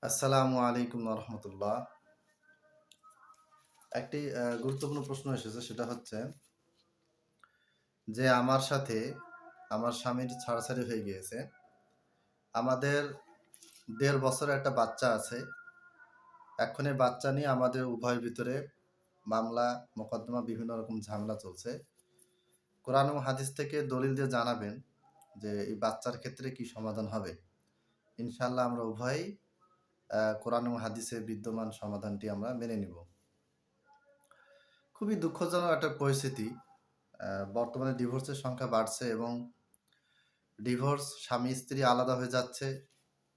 আসসালামু আলাইকুম রহমতুল্লাহ। একটি গুরুত্বপূর্ণ প্রশ্ন এসেছে, সেটা হচ্ছে যে আমার সাথে আমার স্বামীর ছাড়াছাড়ি হয়ে গিয়েছে। আমাদের ১.৫ বছরের একটা বাচ্চা আছে। এখন এই বাচ্চা নিয়ে আমাদের উভয়ের ভিতরে মামলা মোকদ্দমা বিভিন্ন রকম ঝামেলা চলছে। কোরআন এবং হাদিস থেকে দলিল দিয়ে জানাবেন যে এই বাচ্চার ক্ষেত্রে কি সমাধান হবে। ইনশাআল্লাহ আমরা উভয়ই কোরআন এবং হাদিসে বিদ্যমান সমাধানটি আমরা মেনে নিব। খুবই দুঃখজনক একটা পরিস্থিতি। বর্তমানে ডিভোর্সের সংখ্যা বাড়ছে এবং ডিভোর্স স্বামী স্ত্রী আলাদা হয়ে যাচ্ছে।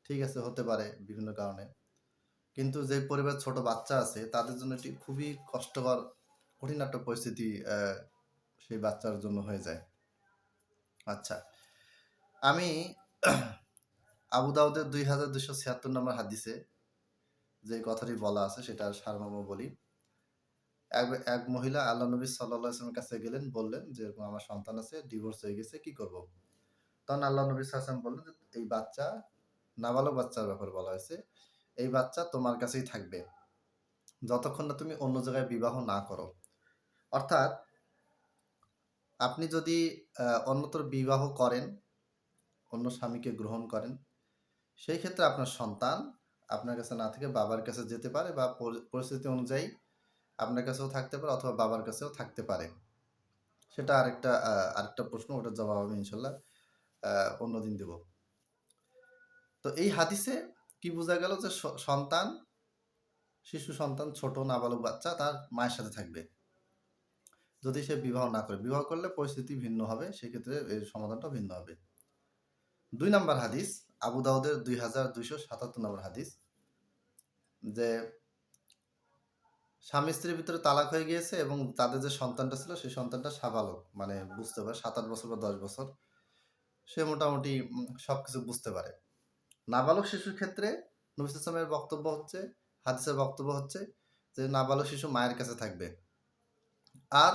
ঠিক আছে, হতে পারে বিভিন্ন কারণে। কিন্তু যে পরিবার ছোট বাচ্চা আছে তাদের জন্য এটি খুবই কষ্টকর, কঠিন একটা পরিস্থিতি সেই বাচ্চার জন্য হয়ে যায়। আচ্ছা, আমি আবু দাউদের 2276 নম্বর হাদিসে যে কথাটি বলা আছে সেটার সারমর্ম বলি। এক মহিলা আল্লাহ নবী সাল্লাল্লাহু আলাইহি ওয়াসাল্লামের কাছে গেলেন, বললেন যে এরকম আমার সন্তান আছে, ডিভোর্স হয়ে গেছে, কি করব? তখন আল্লাহ নবী সাল্লাল্লাহু আলাইহি ওয়াসাল্লাম বললেন যে এই বাচ্চা, নাবালক বাচ্চার ব্যাপারে বলা হয়েছে, এই বাচ্চা তোমার কাছেই থাকবে যতক্ষণ না তুমি অন্য জায়গায় বিবাহ না করো। অর্থাৎ আপনি যদি অন্যত্র বিবাহ করেন, অন্য স্বামীকে গ্রহণ করেন, সেই ক্ষেত্রে আপনার সন্তান আপনার কাছে না থেকে বাবার কাছে যেতে পারে, বা পরিস্থিতি অনুযায়ী আপনার কাছেও থাকতে পারে অথবা বাবার কাছেও থাকতে পারে। সেটা আরেকটা প্রশ্ন, ওটার জবাব আমি ইনশাল্লাহ অন্যদিন দেব। তো এই হাদিসে কি বোঝা গেল যে সন্তান, শিশু সন্তান, ছোট নাবালক বাচ্চা তার মায়ের সাথে থাকবে যদি সে বিবাহ না করে। বিবাহ করলে পরিস্থিতি ভিন্ন হবে, সেক্ষেত্রে এর সমাধানটা ভিন্ন হবে। 2 নম্বর হাদিস, আবু দাউদের 2277 নম্বর হাদিস, যে স্বামী স্ত্রীর ভিতরে তালাক হয়ে গিয়েছে এবং তাদের যে সন্তানটা ছিল সেই সন্তানটা সাবালক, মানে বুঝতে পারে 7-8 বছর বা 10 বছর, সে মোটামুটি সবকিছু বুঝতে পারে। নাবালক শিশুর ক্ষেত্রে নবী সাল্লাল্লাহু আলাইহি ওয়াসাল্লামের বক্তব্য হচ্ছে, হাদিসের বক্তব্য হচ্ছে যে নাবালক শিশু মায়ের কাছে থাকবে। আর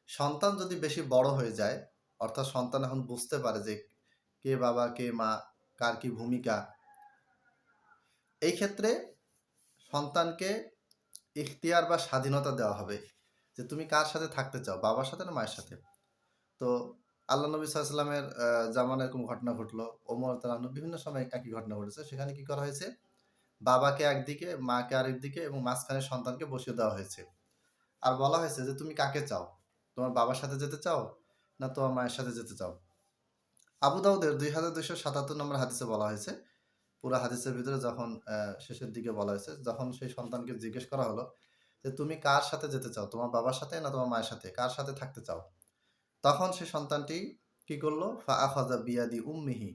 সন্তান যদি বেশি বড় হয়ে যায়, অর্থাৎ সন্তান এখন বুঝতে পারে যে কে বাবা কে মা, কার কি ভূমিকা, এই ক্ষেত্রে সন্তানকে ইখতিয়ার বা স্বাধীনতা দেওয়া হবে যে তুমি কার সাথে থাকতে চাও, বাবার সাথে না মায়ের সাথে। তো আল্লাহ নবী সাল্লাল্লাহু আলাইহি ওয়াসাল্লামের জামানায় এরকম ঘটনা ঘটলো, ওমর রাদিয়াল্লাহু আনহু বিভিন্ন সময় একই ঘটনা ঘটেছে। সেখানে কি করা হয়েছে, বাবাকে একদিকে মাকে আরেক দিকে এবং মাঝখানে সন্তানকে বসিয়ে দেওয়া হয়েছে। আর বলা হয়েছে যে তুমি কাকে চাও, তোমার বাবার সাথে যেতে চাও না তোমার মায়ের সাথে যেতে চাও। আবু দাউদের 2277 নম্বর হাদিসে বলা হয়েছে, পুরো হাদিসের ভিতরে যখন শেষের দিকে বলা হয়েছে, যখন সেই সন্তানকে জিজ্ঞেস করা হলো যে তুমি কার সাথে যেতে চাও, তোমার বাবার সাথে না তোমার মায়ের সাথে, কার সাথে থাকতে চাও, তখন সে সন্তানটি কি করলো, ফা আখাযা বিয়াদি উম্মিহি,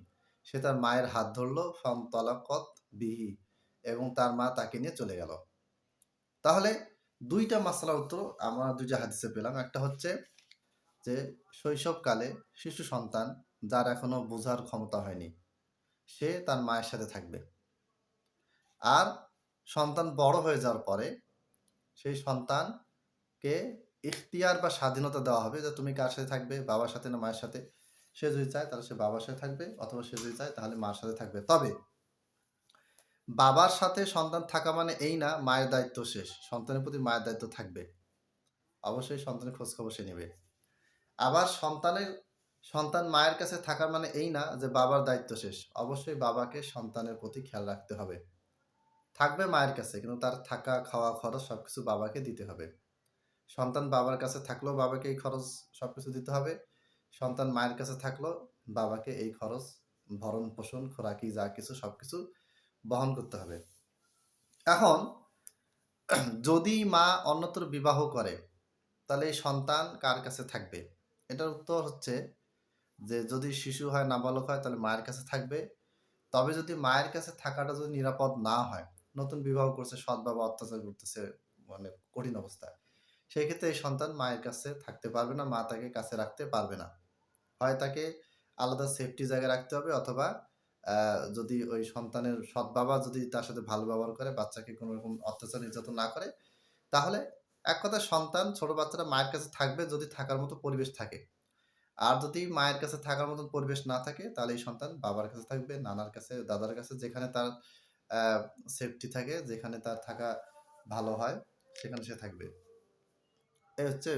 সে তার মায়ের হাত ধরলো, ফানতালাকাত বিহি, এবং তার মা তাকে নিয়ে চলে গেল। তাহলে দুইটা মাসলার উত্তর আমরা দুইটা হাদিসে পেলাম। একটা হচ্ছে যে শৈশবকালে শিশু সন্তান যার এখনো বোঝার ক্ষমতা হয়নি, সে তার মায়ের সাথে থাকবে। আর সন্তান বড় হয়ে যাওয়ার পরে সেই সন্তানকে ইখতিয়ার বা স্বাধীনতা দেওয়া হবে যে তুমি কার সাথে থাকবে, বাবার সাথে না মায়ের সাথে। সে যদি চায় তাহলে সে বাবার সাথে থাকবে, অথবা সে যদি চায় তাহলে মার সাথে থাকবে। তবে বাবার সাথে সন্তান থাকা মানে এই না মায়ের দায়িত্ব শেষ, সন্তানের প্রতি মায়ের দায়িত্ব থাকবে। অবশ্যই সন্তানের খোঁজ খবর সে নেবে। আবার সন্তান মায়ের কাছে থাকার মানে এই না যে বাবার দায়িত্ব শেষ, অবশ্যই বাবাকে সন্তানের প্রতি খেয়াল রাখতে হবে। থাকবে মায়ের কাছে, কিন্তু তার থাকা খাওয়া খরচ সবকিছু বাবাকে দিতে হবে। সন্তান বাবার কাছে থাকলেও বাবাকে এই খরচ সবকিছু দিতে হবে। সন্তান মায়ের কাছে থাকলেও বাবাকে এই খরচ, ভরণ পোষণ, খোরাকি যা কিছু সবকিছু বহন করতে হবে। এখন যদি মা অন্যত্র বিবাহ করে তাহলে এই সন্তান কার কাছে থাকবে? এটার উত্তর হচ্ছে যে যদি শিশু হয়, নাবালক হয়, তাহলে মায়ের কাছে থাকবে। তবে যদি মায়ের কাছে থাকাটা যদি নিরাপদ না হয়, নতুন বিবাহ করছে, সৎ বাবা অত্যাচার করতেছে, মানে কঠিন অবস্থা, সেই ক্ষেত্রে এই সন্তান মায়ের কাছে থাকতে পারবে না, মা তাকে কাছে রাখতে পারবে না। হয় তাকে আলাদা সেফটি জায়গায় রাখতে হবে, অথবা যদি ওই সন্তানের সৎ বাবা যদি তার সাথে ভালো ব্যবহার করে, বাচ্চাকে কোনো রকম অত্যাচার নির্যাতন না করে, তাহলে এক কথায় সন্তান, ছোট বাচ্চারা মায়ের কাছে থাকবে যদি থাকার মতো পরিবেশ থাকে। আর যদি মায়ের কাছে থাকার মতন পরিবেশ না থাকে, তাহলে এই সন্তান বাবার কাছে থাকবে, নানার কাছে, দাদার কাছে, যেখানে তার সেফটি থাকে, যেখানে তার থাকা ভালো হয় সেখানে সে থাকবে। এই হচ্ছে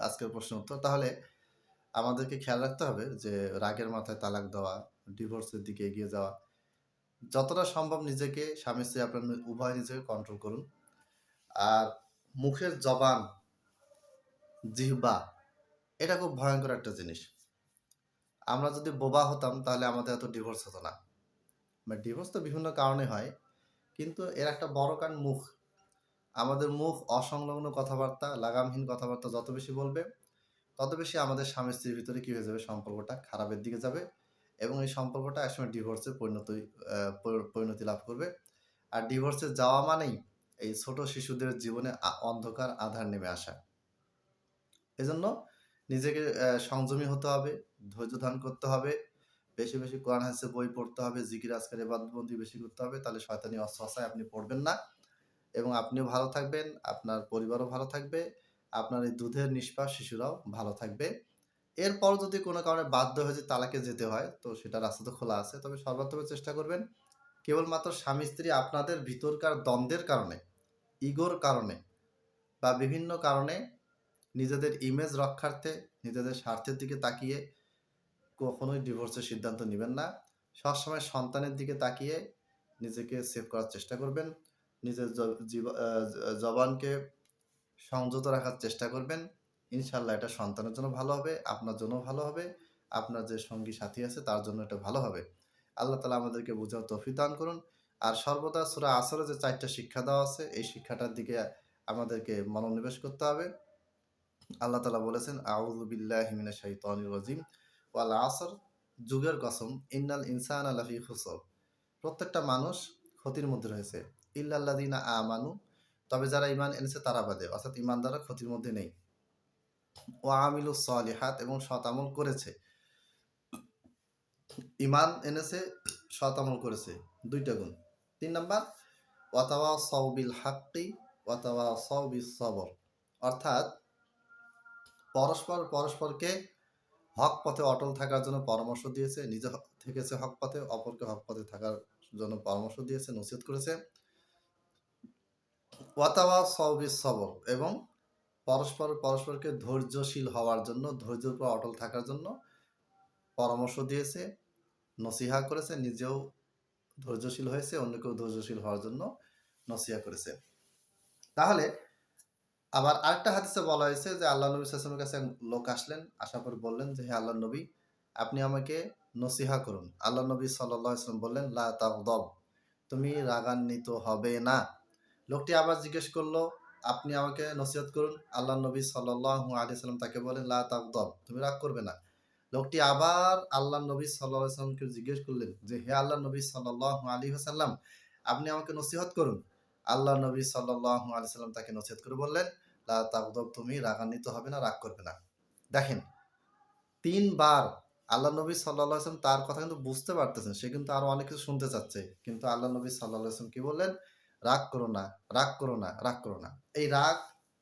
আজকের প্রশ্নের উত্তর। তাহলে আমাদেরকে খেয়াল রাখতে হবে যে রাগের মাথায় তালাক দেওয়া, ডিভোর্সের দিকে এগিয়ে যাওয়া, যতটা সম্ভব নিজেকে, স্বামী স্ত্রী আপনার উভয় নিজেকে কন্ট্রোল করুন। আর মুখের জবান, জিহ্বা, এটা খুব ভয়ঙ্কর একটা জিনিস। আমরা যদি বোবা হতাম তাহলে আমাদের এত ডিভোর্স হতো না। ডিভোর্স তো বিভিন্ন কারণে হয়, কিন্তু এর একটা বড় কারণ মুখ। আমাদের মুখ অসংলগ্ন কথাবার্তা, লাগামহীন কথাবার্তা যত বেশি বলবে, তত বেশি আমাদের স্বামী স্ত্রীর ভিতরে কী হয়ে যাবে, সম্পর্কটা খারাপের দিকে যাবে এবং এই সম্পর্কটা একসময় ডিভোর্সে পরিণতি লাভ করবে। আর ডিভোর্সে যাওয়া মানেই এই ছোট শিশুদের জীবনে অন্ধকার আধার নেমে আসা। এজন্য নিজেকে সংযমী হতে হবে, ধৈর্য ধারণ করতে হবে, বেশি বেশি কোরআন হাদিসের বই পড়তে হবে, জিকির আজকার ইবাদতবন্দি বেশি করতে হবে। তাহলে শয়তানি ওয়াসওয়াসায় আপনি পড়বেন না এবং আপনিও ভালো থাকবেন, আপনার পরিবারও ভালো থাকবে, আপনার এই দুধের নিষ্পাপ শিশুরাও ভালো থাকবে। এরপর যদি কোনো কারণে বাধ্য হয়ে যে তালাকে যেতে হয়, তো সেটা রাস্তা তো খোলা আছে। তবে সর্বাত্মক চেষ্টা করবেন কেবলমাত্র স্বামী স্ত্রী আপনাদের ভিতরকার দ্বন্দ্বের কারণে, ইগোর কারণে বা বিভিন্ন কারণে নিজেদের ইমেজ রক্ষার্থে, নিজেদের স্বার্থের দিকে তাকিয়ে কখনোই ডিভোর্সের সিদ্ধান্ত নেবেন না। সবসময় সন্তানের দিকে তাকিয়ে নিজেকে সেভ করার চেষ্টা করবেন। নিজের জবানকে সংযত রাখার চেষ্টা করবেন। ইনশাআল্লাহ এটা সন্তানের জন্য ভালো হবে, আপনার জন্য ভালো হবে, আপনার যে সঙ্গী সাথী আছে তার জন্য এটা ভালো হবে। আল্লাহ তাআলা আমাদেরকে বুঝার তৌফিক দান করুন। আর সর্বদা সূরা আসরে যে ৪ টা শিক্ষা দেওয়া আছে, এই শিক্ষাটার দিকে আমাদেরকে মনোনিবেশ করতে হবে। আল্লাহ তাআলা বলেছেন, আউযু বিল্লাহি মিনাশ শাইতানির রাজিম, ওয়াল আসর, যুগের কসম, ইন্নাল ইনসানা লাফি খুসর। প্রত্যেকটা মানুষ ক্ষতির মধ্যে রয়েছে। ইল্লাল্লাযিনা আমানু, তবে যারা ঈমান এনেছে তারা বাদে, অর্থাৎ ঈমানদাররা ক্ষতির মধ্যে নেই। ওয়া আমিলুস সলিহাত, এবং সৎ আমল করেছে। ঈমান এনেছে, সৎ আমল করেছে, ২ টা গুণ। ৩ নাম্বার, ওয়াতাওয়াসাউ বিল হাক্কি ওয়াতাওয়াসাউ বিস সবর, অর্থাৎ পরস্পরকে হক পথে অটল থাকার জন্য পরামর্শ দিয়েছে, নিজে থেকেছে হক পথে, অপরকে হক পথে থাকার জন্য পরামর্শ দিয়েছে, নসিহত করেছে। ওয়াতাওয়াসাউ বিস সবর, এবং পরস্পরকে ধৈর্যশীল হওয়ার জন্য, ধৈর্যের উপর অটল থাকার জন্য পরামর্শ দিয়েছে, নসিহা করেছে, নিজেও ধৈর্যশীল হয়েছে, অন্যকেও ধৈর্যশীল হওয়ার জন্য নসিহা করেছে। তাহলে আবার আরেকটা হাদিসে বলা হয়েছে যে আল্লাহ নবী সাল্লাল্লাহু আলাইহি ওয়াসাল্লামের কাছে এক লোক আসলেন, আসার পর বললেন যে, হে আল্লাহর নবী, আপনি আমাকে নসিহা করুন। আল্লাহ নবী সাল্লাল্লাহু আলাইহি ওয়াসাল্লাম বললেন, লা তাগদাব, তুমি রাগান্বিত হবে না। লোকটি আবার জিজ্ঞেস করলো, আপনি আমাকে নসিহত করুন। আল্লাহ নবী সাল্লাল্লাহু আলাইহি ওয়াসাল্লাম তাকে বলেন, লা তাগদাব, তুমি রাগ করবে না। লোকটি আবার আল্লাহ নবী সাল্লাল্লাহু আলাইহি ওয়াসাল্লামকে জিজ্ঞেস করলেন যে, হে আল্লাহ নবী সাল্লাল্লাহু আলাইহি ওয়াসাল্লাম, আপনি আমাকে নসিহত করুন। আল্লাহ নবী সাল্লাল্লাহু আলাইহি ওয়াসাল্লাম তাকে নসিহত করে বললেন, লা তাগদাব, তুমি রাগান্বিত হবে না, রাগ করবে না। দেখেন, ৩ বার আল্লাহ নবী সাল্লাল্লাহু আলাইহি ওয়াসাল্লাম তার কথা কিন্তু বুঝতে পারতেছেন, সে কিন্তু আরো অনেক কিছু শুনতে চাচ্ছে। কিন্তু আল্লাহ নবী সাল্লাল্লাহু আলাইহি ওয়াসাল্লাম কি বললেন? রাগ করো না, রাগ করো না, রাগ করো না। এই রাগ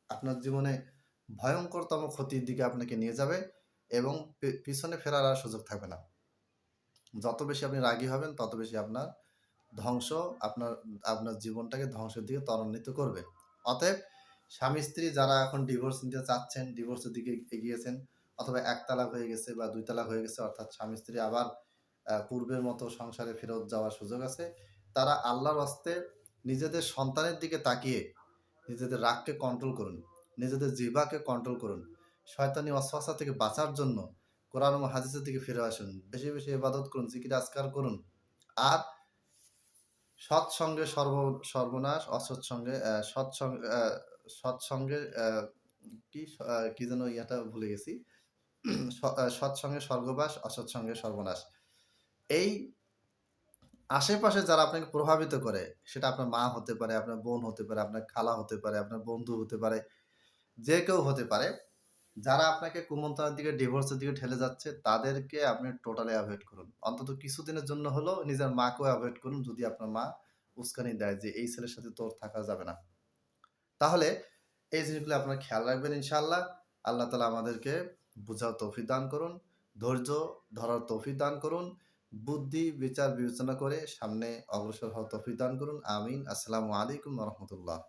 আপনার জীবনে ভয়ঙ্করতম ক্ষতির দিকে আপনাকে নিয়ে যাবে এবং পিছনে ফেরার আর সুযোগ থাকবে না। যত বেশি আপনি রাগী হবেন, তত বেশি আপনার ধ্বংস, আপনার আপনার জীবনটাকে ধ্বংসের দিকে ত্বরান্বিত করবে। অতএব স্বামী-স্ত্রী যারা এখন ডিভোর্স নিতে চাচ্ছেন, ডিভোর্সের দিকে এগিয়েছেন, অথবা ১ তালাক হয়ে গেছে বা ২ তালাক হয়ে গেছে, অর্থাৎ স্বামী-স্ত্রী আবার পূর্বের মতো সংসারে ফেরত যাওয়ার সুযোগ আছে, তারা আল্লাহর হস্তে নিজেদের সন্তানের দিকে তাকিয়ে নিজেদের রাগকে কন্ট্রোল করুন, নিজেদের জিহ্বাকে কন্ট্রোল করুন। শয়তানি ওয়াসওয়াসা থেকে বাঁচার জন্য কোরআন ও হাদিসের দিকে ফিরে আসুন। বেশি বেশি ইবাদত করুন, জিকির আজকার করুন। আর সৎসঙ্গে সর্বনাশ, অসৎসঙ্গে সৎসঙ্গের কি যেন ইয়াটা ভুলে গেছি। সৎসঙ্গে স্বর্গবাস, অসৎসঙ্গে সর্বনাশ। এই আশেপাশে যারা আপনাকে প্রভাবিত করে, সেটা আপনার মা হতে পারে, আপনার বোন হতে পারে, আপনার খালা হতে পারে, আপনার বন্ধু হতে পারে, যে কেউ হতে পারে। যারা আপনাকে কুমন্ত্রণার দিকে, ডিভোর্সের দিকে ঠেলে যাচ্ছে, তাদেরকে আপনি টোটালি এভয়েড করুন। অন্তত কিছুদিনের জন্য হলেও নিজের মাকেও এভয়েড করুন, যদি আপনার মা উস্কানি দেয় যে এই ছেলের সাথে তোর থাকা যাবে না। তাহলে এই জিনিসগুলো আপনারা খেয়াল রাখবেন ইনশাআল্লাহ। আল্লাহ তাআলা আমাদেরকে বুঝার তৌফিক দান করুন, ধৈর্য ধরার তৌফিক দান করুন, বুদ্ধি, বিচার বিবেচনা করে সামনে অগ্রসর হওয়ার তৌফিক দান করুন। আমিন। আসসালামু আলাইকুম ওয়া রাহমাতুল্লাহ।